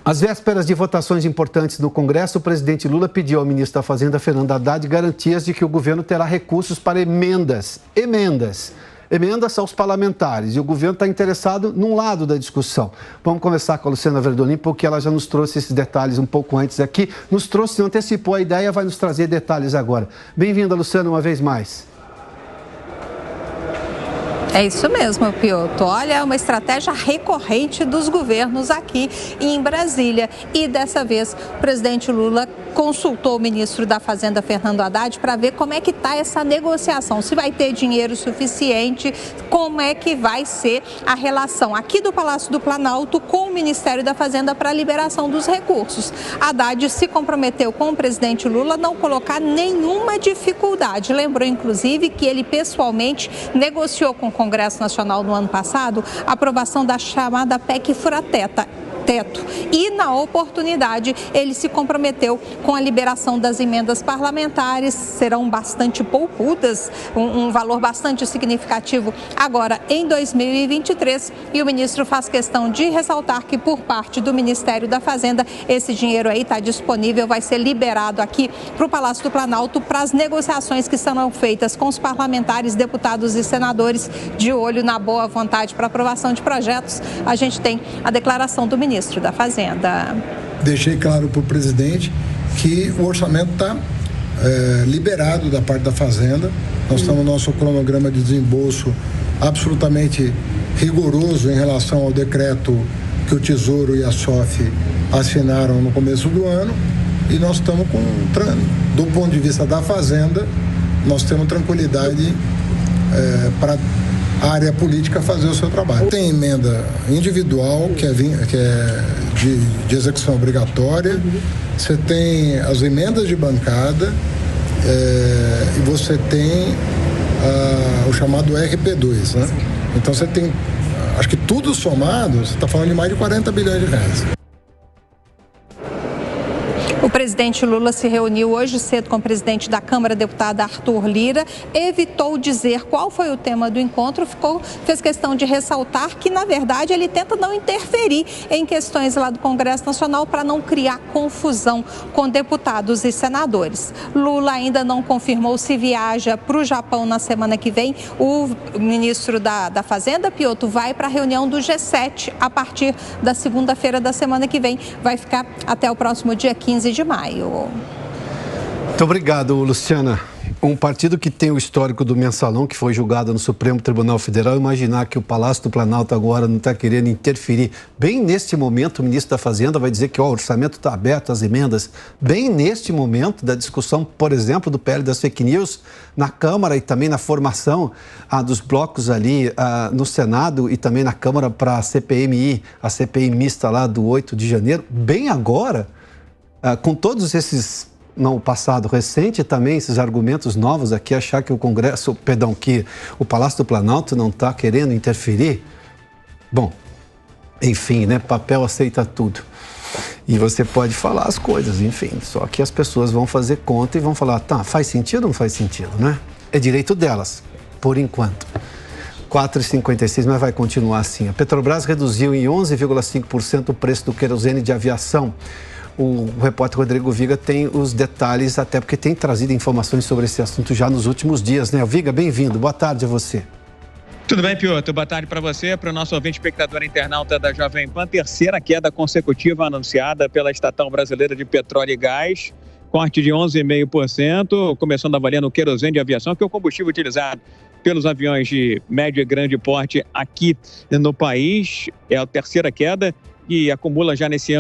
Às vésperas de votações importantes no Congresso, o presidente Lula pediu ao ministro da Fazenda, Fernando Haddad, garantias de que o governo terá recursos para emendas aos parlamentares. E o governo está interessado num lado da discussão. Vamos conversar com a Luciana Verdolim, porque ela já nos trouxe esses detalhes um pouco antes aqui. Nos trouxe, antecipou a ideia, vai nos trazer detalhes agora. Bem-vinda, Luciana, uma vez mais. É isso mesmo, Piotr. Olha, é uma estratégia recorrente dos governos aqui em Brasília. E dessa vez, o presidente Lula consultou o ministro da Fazenda, Fernando Haddad, para ver como é que está essa negociação, se vai ter dinheiro suficiente, como é que vai ser a relação aqui do Palácio do Planalto com o Ministério da Fazenda para a liberação dos recursos. Haddad se comprometeu com o presidente Lula a não colocar nenhuma dificuldade. Lembrou, inclusive, que ele pessoalmente negociou com o Congresso Nacional no ano passado a aprovação da chamada PEC Fura-Teto. E, na oportunidade, ele se comprometeu com a liberação das emendas parlamentares, serão bastante poupudas, um valor bastante significativo agora em 2023. E o ministro faz questão de ressaltar que, por parte do Ministério da Fazenda, esse dinheiro aí está disponível, vai ser liberado aqui para o Palácio do Planalto para as negociações que serão feitas com os parlamentares, deputados e senadores, de olho na boa vontade para aprovação de projetos. A gente tem a declaração do ministro da Fazenda. Deixei claro para o presidente que o orçamento está liberado da parte da Fazenda. Nós estamos no nosso cronograma de desembolso absolutamente rigoroso em relação ao decreto que o Tesouro e a SOF assinaram no começo do ano, e nós estamos do ponto de vista da Fazenda, nós temos tranquilidade para a área política fazer o seu trabalho. Tem emenda individual, que é de execução obrigatória, você tem as emendas de bancada, e você tem o chamado RP2, né? Então você tem, acho que tudo somado, você está falando de mais de 40 bilhões de reais. O presidente Lula se reuniu hoje cedo com o presidente da Câmara, deputado Arthur Lira, evitou dizer qual foi o tema do encontro, fez questão de ressaltar que, na verdade, ele tenta não interferir em questões lá do Congresso Nacional para não criar confusão com deputados e senadores. Lula ainda não confirmou se viaja para o Japão na semana que vem. O ministro da Fazenda, Piotr, vai para a reunião do G7 a partir da segunda-feira da semana que vem. Vai ficar até o próximo dia 15 de maio. Muito obrigado, Luciana. Um partido que tem o histórico do mensalão, que foi julgado no Supremo Tribunal Federal, imaginar que o Palácio do Planalto agora não está querendo interferir. Bem neste momento, o ministro da Fazenda vai dizer que o orçamento está aberto, as emendas. Bem neste momento da discussão, por exemplo, do PL das fake news na Câmara e também na formação dos blocos ali no Senado e também na Câmara para a CPMI, a CPI mista lá do 8 de janeiro. Bem agora, com todos esses, no passado recente também, esses argumentos novos aqui, achar que que o Palácio do Planalto não está querendo interferir. Bom, enfim, né? Papel aceita tudo. E você pode falar as coisas, enfim, só que as pessoas vão fazer conta e vão falar, tá, faz sentido ou não faz sentido, né? É direito delas, por enquanto. 4,56, mas vai continuar assim. A Petrobras reduziu em 11,5% o preço do querosene de aviação. O repórter Rodrigo Viga tem os detalhes, até porque tem trazido informações sobre esse assunto já nos últimos dias, né? Viga, bem-vindo. Boa tarde a você. Tudo bem, Piotr? Boa tarde para você, para o nosso ouvinte espectador internauta da Jovem Pan. Terceira queda consecutiva anunciada pela Estatal Brasileira de Petróleo e Gás. Corte de 11,5%, começando avaliando o querosene de aviação, que é o combustível utilizado pelos aviões de médio e grande porte aqui no país. É a terceira queda e acumula já desse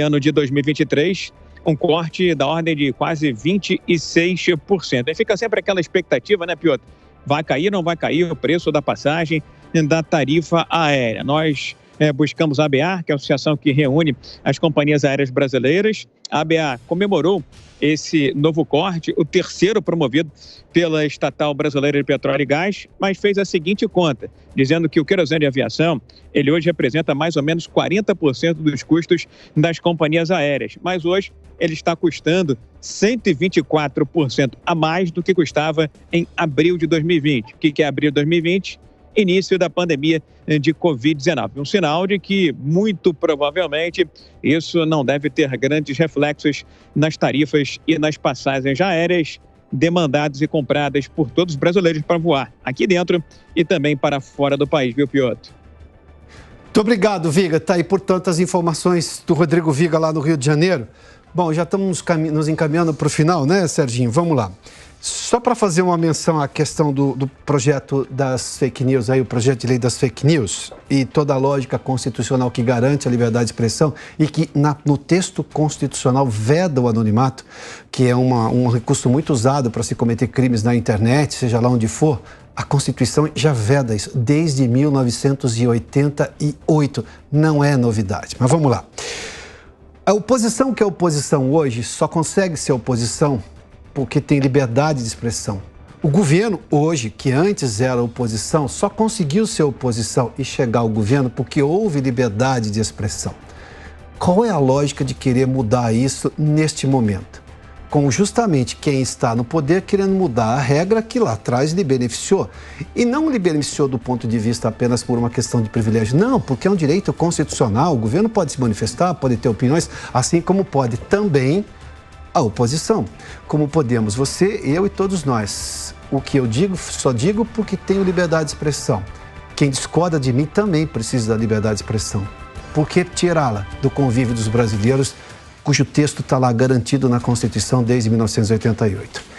ano de 2023, um corte da ordem de quase 26%. Aí fica sempre aquela expectativa, né, Piotr? Vai cair ou não vai cair o preço da passagem da tarifa aérea? Nós buscamos a ABA, que é a associação que reúne as companhias aéreas brasileiras. A ABA comemorou esse novo corte, o terceiro promovido pela Estatal Brasileira de Petróleo e Gás, mas fez a seguinte conta, dizendo que o querosene de aviação, ele hoje representa mais ou menos 40% dos custos das companhias aéreas, mas hoje ele está custando 124% a mais do que custava em abril de 2020. O que é abril de 2020? início da pandemia de Covid-19. Um sinal de que, muito provavelmente, isso não deve ter grandes reflexos nas tarifas e nas passagens aéreas demandadas e compradas por todos os brasileiros para voar aqui dentro e também para fora do país, viu, Piotr? Muito obrigado, Viga. Tá aí, portanto, as informações do Rodrigo Viga lá no Rio de Janeiro. Bom, já estamos nos encaminhando para o final, né, Serginho? Vamos lá. Só para fazer uma menção à questão do projeto das fake news, aí, o projeto de lei das fake news e toda a lógica constitucional que garante a liberdade de expressão e que no texto constitucional veda o anonimato, que é um recurso muito usado para se cometer crimes na internet, seja lá onde for. A Constituição já veda isso desde 1988. Não é novidade. Mas vamos lá. A oposição que é oposição hoje só consegue ser oposição porque tem liberdade de expressão. O governo hoje, que antes era oposição, só conseguiu ser oposição e chegar ao governo porque houve liberdade de expressão. Qual é a lógica de querer mudar isso neste momento? Com justamente quem está no poder querendo mudar a regra que lá atrás lhe beneficiou. E não lhe beneficiou do ponto de vista apenas por uma questão de privilégio. Não, porque é um direito constitucional. O governo pode se manifestar, pode ter opiniões, assim como pode também a oposição. Como podemos você, eu e todos nós. O que eu digo, só digo porque tenho liberdade de expressão. Quem discorda de mim também precisa da liberdade de expressão. Por que tirá-la do convívio dos brasileiros, cujo texto está lá garantido na Constituição desde 1988?